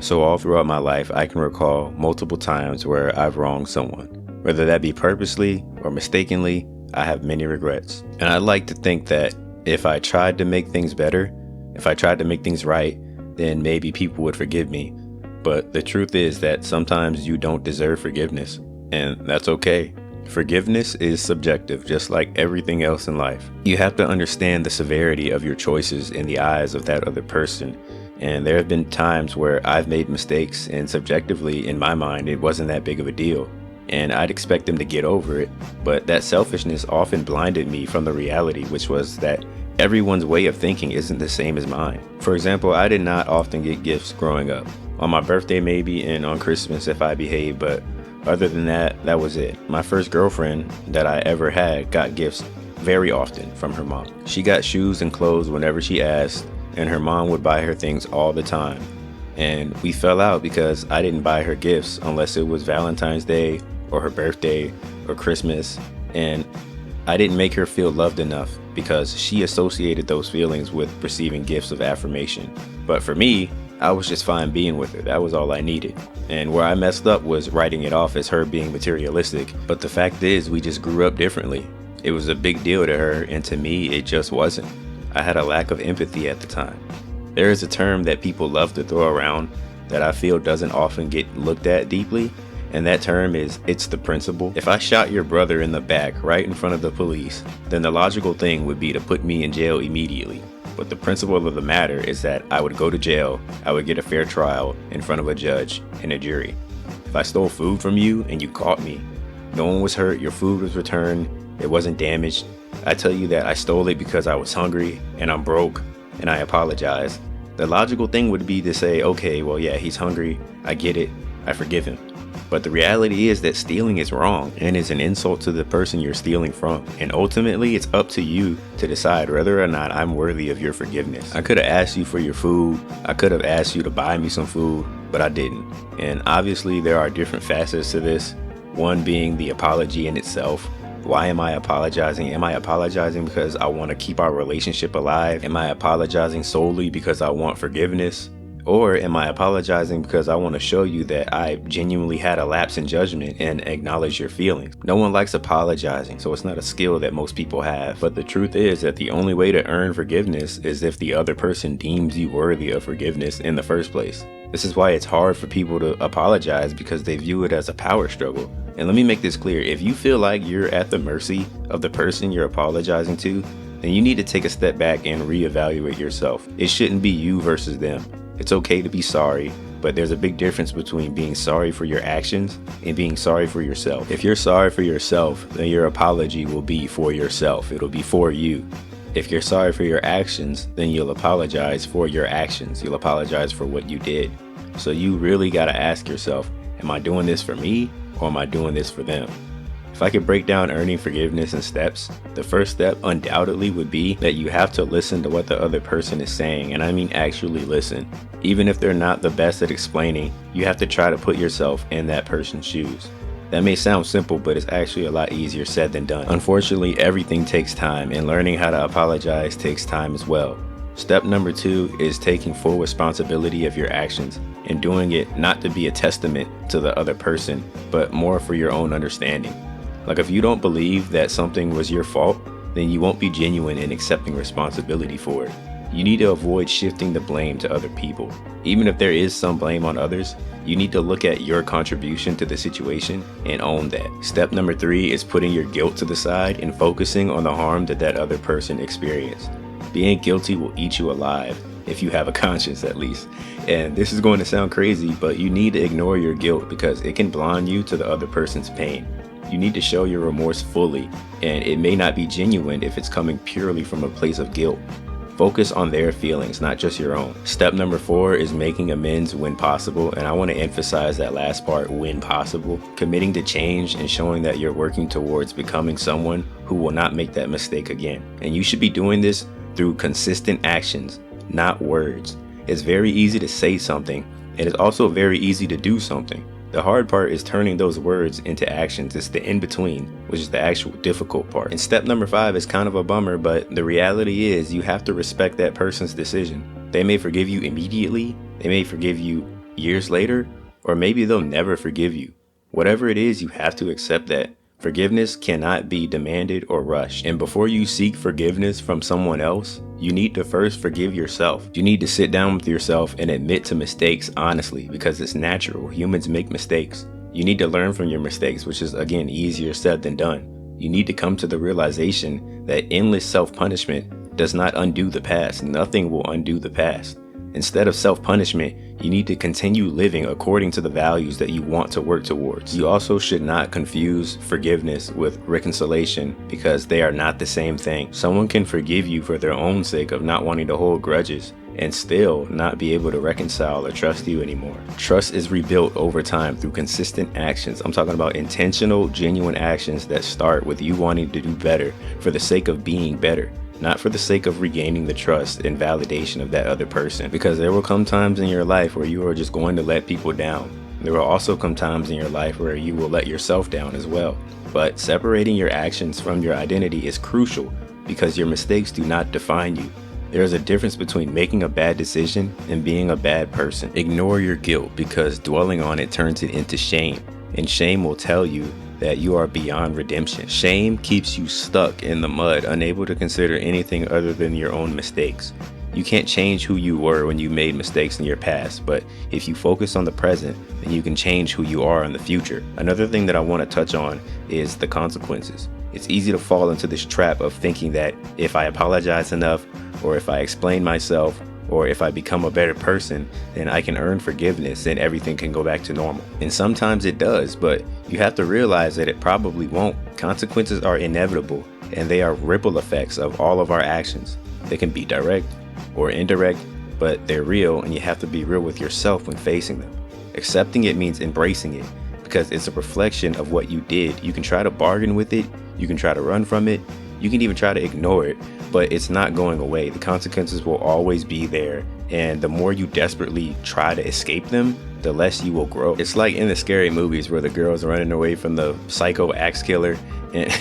So all throughout my life, I can recall multiple times where I've wronged someone. Whether that be purposely or mistakenly, I have many regrets. And I like to think that if I tried to make things better, if I tried to make things right, then maybe people would forgive me. But the truth is that sometimes you don't deserve forgiveness, and that's okay. Forgiveness is subjective, just like everything else in life. You have to understand the severity of your choices in the eyes of that other person. And there have been times where I've made mistakes, and subjectively, in my mind, it wasn't that big of a deal. And I'd expect them to get over it, but that selfishness often blinded me from the reality, which was that everyone's way of thinking isn't the same as mine. For example, I did not often get gifts growing up. On my birthday maybe, and on Christmas if I behaved, but other than that, that was it. My first girlfriend that I ever had got gifts very often from her mom. She got shoes and clothes whenever she asked, and her mom would buy her things all the time. And we fell out because I didn't buy her gifts unless it was Valentine's Day or her birthday or Christmas, and I didn't make her feel loved enough because she associated those feelings with receiving gifts of affirmation. But for me, I was just fine being with her. That was all I needed. And where I messed up was writing it off as her being materialistic. But the fact is, we just grew up differently. It was a big deal to her, and to me, it just wasn't. I had a lack of empathy at the time. There is a term that people love to throw around that I feel doesn't often get looked at deeply, and that term is, it's the principle. If I shot your brother in the back right in front of the police, then the logical thing would be to put me in jail immediately. But the principle of the matter is that I would go to jail, I would get a fair trial in front of a judge and a jury. If I stole food from you and you caught me, no one was hurt, your food was returned, it wasn't damaged. I tell you that I stole it because I was hungry and I'm broke and I apologize. The logical thing would be to say, okay, well, yeah, he's hungry, I get it, I forgive him. But the reality is that stealing is wrong and is an insult to the person you're stealing from. And ultimately, it's up to you to decide whether or not I'm worthy of your forgiveness. I could have asked you for your food. I could have asked you to buy me some food, but I didn't. And obviously, there are different facets to this. One being the apology in itself. Why am I apologizing? Am I apologizing because I want to keep our relationship alive? Am I apologizing solely because I want forgiveness? Or am I apologizing because I want to show you that I genuinely had a lapse in judgment and acknowledge your feelings? No one likes apologizing, so it's not a skill that most people have. But the truth is that the only way to earn forgiveness is if the other person deems you worthy of forgiveness in the first place. This is why it's hard for people to apologize, because they view it as a power struggle. And let me make this clear, if you feel like you're at the mercy of the person you're apologizing to, then you need to take a step back and reevaluate yourself. It shouldn't be you versus them. It's okay to be sorry, but there's a big difference between being sorry for your actions and being sorry for yourself. If you're sorry for yourself, then your apology will be for yourself. It'll be for you. If you're sorry for your actions, then you'll apologize for your actions. You'll apologize for what you did. So you really got to ask yourself, am I doing this for me or am I doing this for them? If I could break down earning forgiveness in steps, the first step undoubtedly would be that you have to listen to what the other person is saying, and I mean actually listen. Even if they're not the best at explaining, you have to try to put yourself in that person's shoes. That may sound simple, but it's actually a lot easier said than done. Unfortunately, everything takes time, and learning how to apologize takes time as well. Step number 2 is taking full responsibility of your actions and doing it not to be a testament to the other person, but more for your own understanding. Like, if you don't believe that something was your fault, then you won't be genuine in accepting responsibility for it. You need to avoid shifting the blame to other people. Even if there is some blame on others, you need to look at your contribution to the situation and own that. Step number 3 is putting your guilt to the side and focusing on the harm that that other person experienced. Being guilty will eat you alive, if you have a conscience at least. And this is going to sound crazy, but you need to ignore your guilt because it can blind you to the other person's pain. You need to show your remorse fully, and it may not be genuine if it's coming purely from a place of guilt. Focus on their feelings, not just your own. Step number 4 is making amends when possible, and I want to emphasize that last part, when possible. Committing to change and showing that you're working towards becoming someone who will not make that mistake again. And you should be doing this through consistent actions, not words. It's very easy to say something, and it's also very easy to do something. The hard part is turning those words into actions. It's the in-between, which is the actual difficult part. And step number 5 is kind of a bummer, but the reality is you have to respect that person's decision. They may forgive you immediately, they may forgive you years later, or maybe they'll never forgive you. Whatever it is, you have to accept that. Forgiveness cannot be demanded or rushed. And before you seek forgiveness from someone else, you need to first forgive yourself. You need to sit down with yourself and admit to mistakes honestly, because it's natural. Humans make mistakes. You need to learn from your mistakes, which is, again, easier said than done. You need to come to the realization that endless self-punishment does not undo the past. Nothing will undo the past. Instead of self-punishment, you need to continue living according to the values that you want to work towards. You also should not confuse forgiveness with reconciliation, because they are not the same thing. Someone can forgive you for their own sake of not wanting to hold grudges and still not be able to reconcile or trust you anymore. Trust is rebuilt over time through consistent actions. I'm talking about intentional, genuine actions that start with you wanting to do better for the sake of being better, not for the sake of regaining the trust and validation of that other person. Because there will come times in your life where you are just going to let people down. There will also come times in your life where you will let yourself down as well. But separating your actions from your identity is crucial, because your mistakes do not define you. There is a difference between making a bad decision and being a bad person. Ignore your guilt, because dwelling on it turns it into shame, and shame will tell you that you are beyond redemption. Shame keeps you stuck in the mud, unable to consider anything other than your own mistakes. You can't change who you were when you made mistakes in your past, but if you focus on the present, then you can change who you are in the future. Another thing that I want to touch on is the consequences. It's easy to fall into this trap of thinking that if I apologize enough, or if I explain myself, or if I become a better person, then I can earn forgiveness and everything can go back to normal. And sometimes it does, but you have to realize that it probably won't. Consequences are inevitable, and they are ripple effects of all of our actions. They can be direct or indirect, but they're real, and you have to be real with yourself when facing them. Accepting it means embracing it, because it's a reflection of what you did. You can try to bargain with it, you can try to run from it, you can even try to ignore it, but it's not going away. The consequences will always be there, and the more you desperately try to escape them, the less you will grow. It's like in the scary movies where the girl's running away from the psycho axe killer, and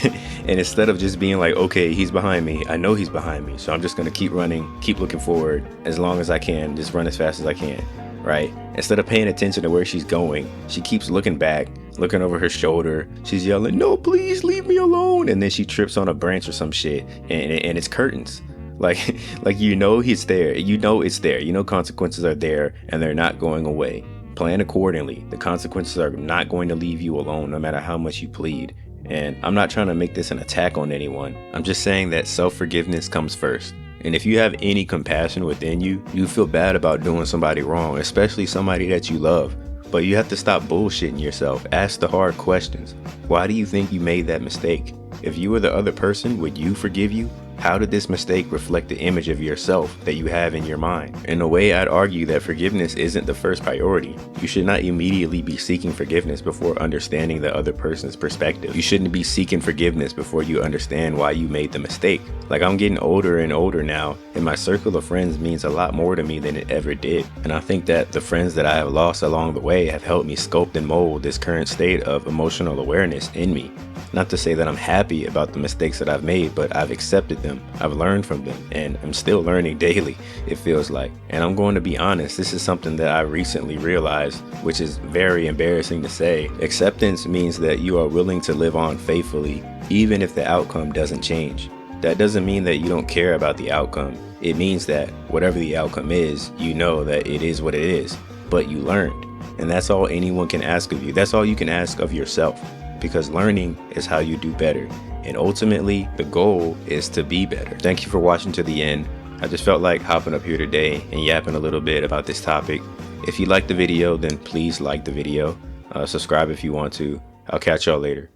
instead of just being like, okay, he's behind me, I know he's behind me, so I'm just gonna keep running, keep looking forward as long as I can, just run as fast as I can, right? Instead of paying attention to where she's going, she keeps looking back, looking over her shoulder. She's yelling, no, please leave me alone. And then she trips on a branch or some shit, and it's curtains. Like you know he's there. You know it's there. You know consequences are there, and they're not going away. Plan accordingly. The consequences are not going to leave you alone, no matter how much you plead. And I'm not trying to make this an attack on anyone. I'm just saying that self-forgiveness comes first. And if you have any compassion within you, you feel bad about doing somebody wrong, especially somebody that you love. But you have to stop bullshitting yourself. Ask the hard questions. Why do you think you made that mistake? If you were the other person, would you forgive you? How did this mistake reflect the image of yourself that you have in your mind? In a way, I'd argue that forgiveness isn't the first priority. You should not immediately be seeking forgiveness before understanding the other person's perspective. You shouldn't be seeking forgiveness before you understand why you made the mistake. Like, I'm getting older and older now, and my circle of friends means a lot more to me than it ever did. And I think that the friends that I have lost along the way have helped me sculpt and mold this current state of emotional awareness in me. Not to say that I'm happy about the mistakes that I've made, but I've accepted them, I've learned from them, and I'm still learning daily, it feels like. And I'm going to be honest, this is something that I recently realized, which is very embarrassing to say. Acceptance means that you are willing to live on faithfully, even if the outcome doesn't change. That doesn't mean that you don't care about the outcome. It means that whatever the outcome is, you know that it is what it is, but you learned. And that's all anyone can ask of you. That's all you can ask of yourself. Because learning is how you do better. And ultimately, the goal is to be better. Thank you for watching to the end. I just felt like hopping up here today and yapping a little bit about this topic. If you liked the video, then please like the video. Subscribe if you want to. I'll catch y'all later.